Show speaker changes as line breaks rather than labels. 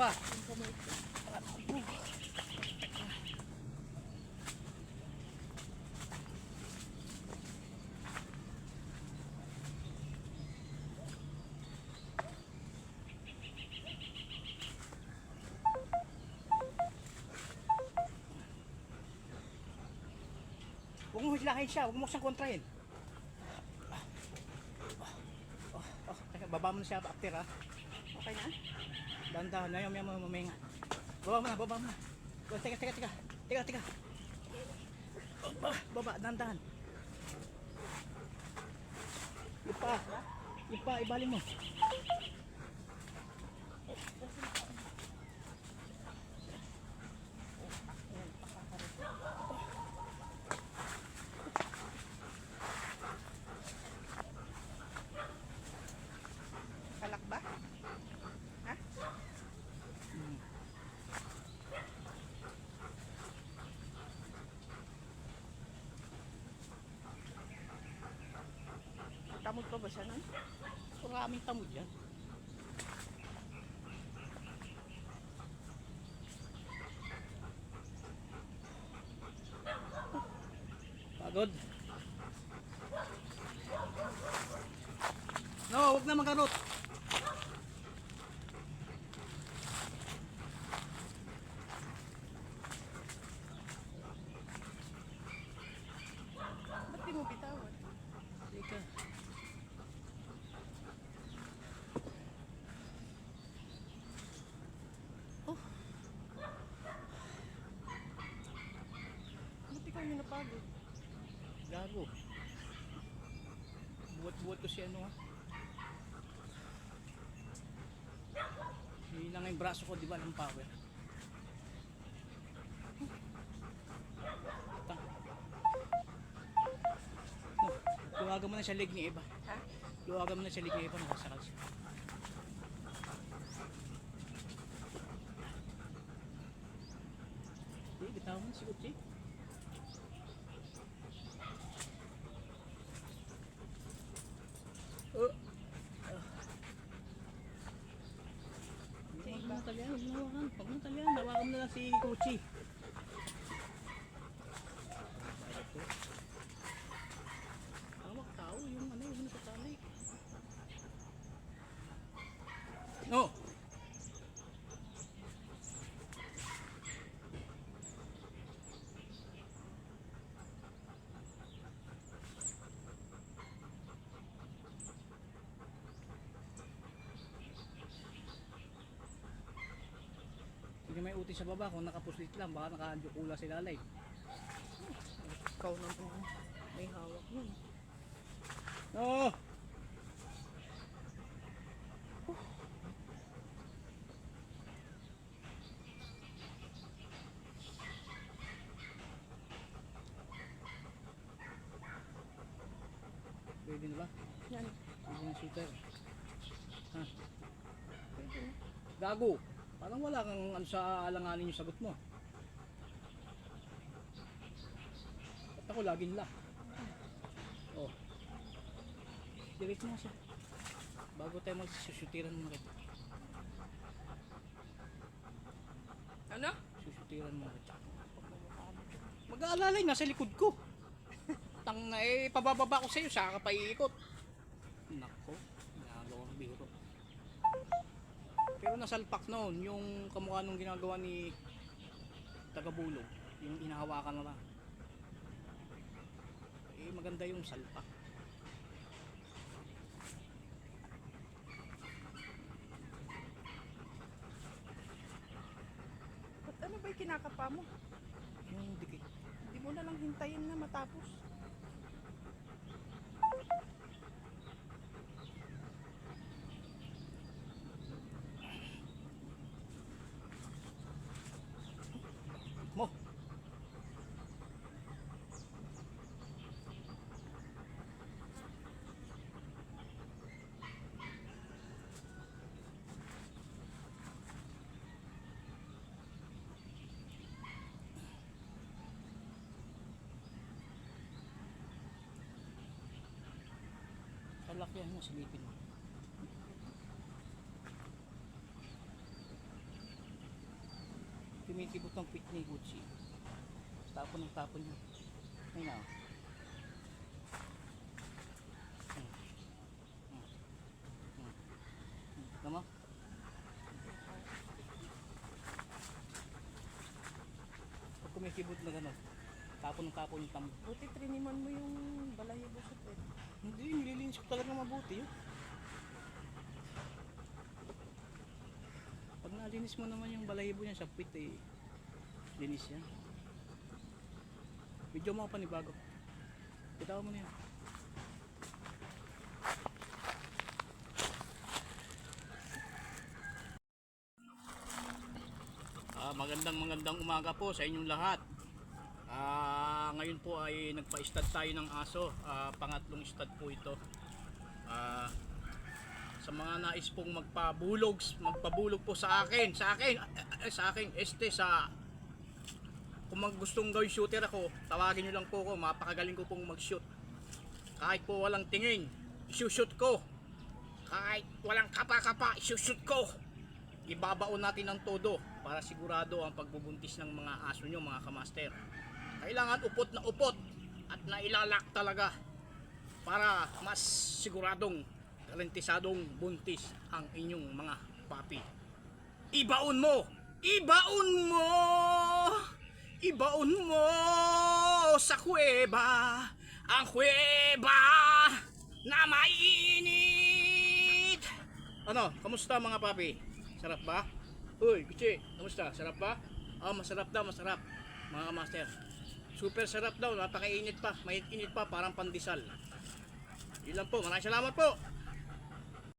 ka. Huwag mo hilahin siya, huwag mo siyang kontrahin. Teka, baba mo na siya after ha.
Okay na?
Dahan-dahan na yung maminga. Baba mo na. Teka. Baba, dahan-dahan. Yung pa, ibalin mo.
Kalak ba? Ha? Tamod pa ba siya nun?
Maraming tamod yan. Pagod. No, huwag na magkarot.
Ba't di mo bitawan?
Teka.
Ba't ikaw yung napagod?
Gago. Buwat-buwat ko si ano ha. Hindi na nga yung braso ko, di ba, ng power. No, luwagan mo na sa leg ni Eva.
Ha?
Luwagan mo na sa leg ni Eva, nakasakal siya. Bitawan mo si Uchi. Huwag mo talyan, hawakan mo na lang si Uchi. Hawak tao, yung ano, yung nakatali. No! Hindi may uti sa baba, kung nakapuslit lang, baka nakadukula si Lalay.
Ikaw naman may hawak nun.
No! Pwede na ba?
Yan.
Pwede na shooter. Ha?
Pwede na.
Gago! Parang wala kang ano sa alanganin yung sagot mo. At ako laging la. Oh. Direct mo siya. Bago tayo magsusutiran mo kita.
Ano?
Susutiran mo kita. Mag-aalalay, nasa likod ko. Tang na pabababa ko sa'yo, saka ka pa iikot. Nako, ginagawang biro. Pero nasalpak noon, yung kamukha nung ginagawa ni Tagabulog, yung inahawakan na lang. Maganda yung salpak.
Ba't ano ba yung kinakapa mo?
Yung dikit.
Hindi mo na lang hintayin na matapos.
Mo! Kalakyan mo, silipin mo. kumitibot ng pit ni Gucci. Tapon ng tapon niya. Ayun na. Tama? Pag kumikibot na gano'n, tapon ng tapon yung tambo.
Buti triniman mo yung balahibo sa pet.
Hindi, nililinis ko talaga mabuti yun. Pag nalinis mo naman yung balahibo niya sa pit eh, linis yan. Video mo ako panibago. Kita mo na yan. Magandang umaga po sa inyong lahat. Ngayon po ay nagpa-stud tayo ng aso. Pangatlong stud po ito. Sa mga nais pong magpabulog po sa akin, kung gustong gawin shooter ako, tawagin nyo lang po ako, mapakagaling ko pong mag-shoot. Kahit po walang tingin, isushoot ko. Kahit walang kapa-kapa, isushoot ko. Ibabaon natin ng todo para sigurado ang pagbubuntis ng mga aso nyo, mga kamaster. Kailangan upot na upot at nailalak talaga para mas siguradong garantisadong buntis ang inyong mga papi. Ibaon mo! Ibaon mo! Ibaon mo sa kuweba, ang kuweba na mainit. Ano, kamusta mga papi? Sarap ba? Uy, Gucci, kamusta? Sarap ba? Masarap daw, masarap. Mga master, super sarap daw, napakainit pa. Mainit-init pa, parang pandesal. Yun lang po, maraming salamat po.